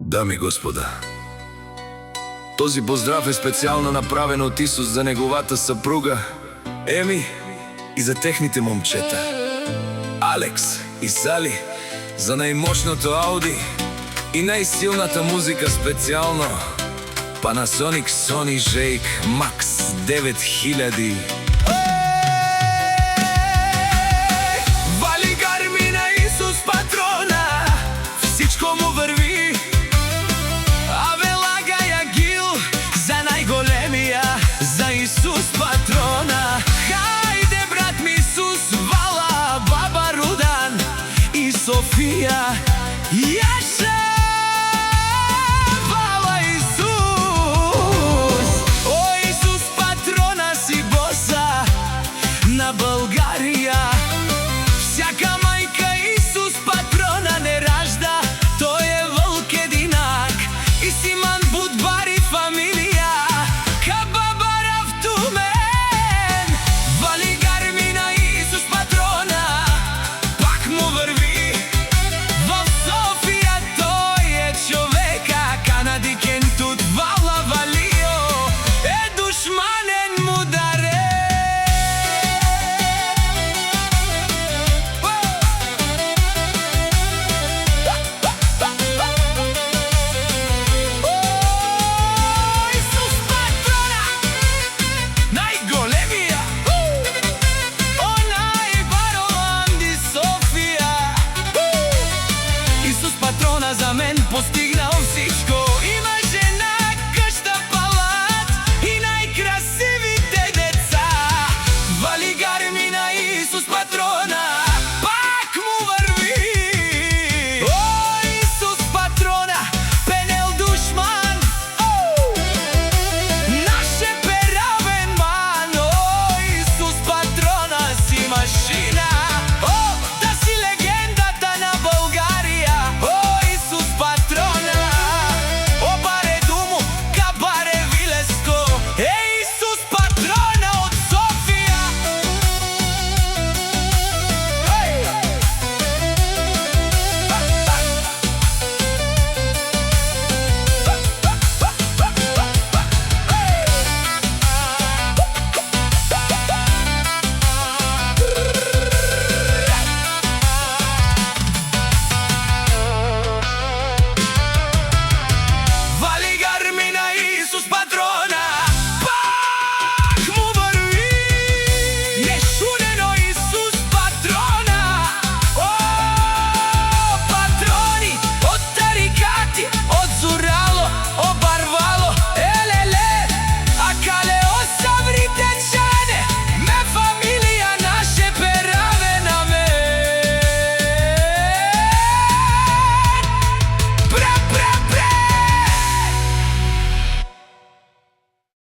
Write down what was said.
Дами и господа, този поздрав е специално направен от Исус за неговата съпруга Еми и за техните момчета Алекс и Сали, за най-мощното Ауди и най-силната музика специално Panasonic Sony Jake Max 9000. Вали гарми на Исус патрона, всичко му върви. Абе лагай агил за най-големия, за Исус патрона. Хайде брат ми Исус, Вала, баба Рудан и София, Яша. На България всяка майка Исус патрона не ражда, той е вълк единак и Симан Будбари фамилия, Кабабара в Тумен. Вали гарми на Исус патрона, пак му върви. В София той е човека, канадикен тут Вала Валио е душманен мударе. За мен постигнал всичко.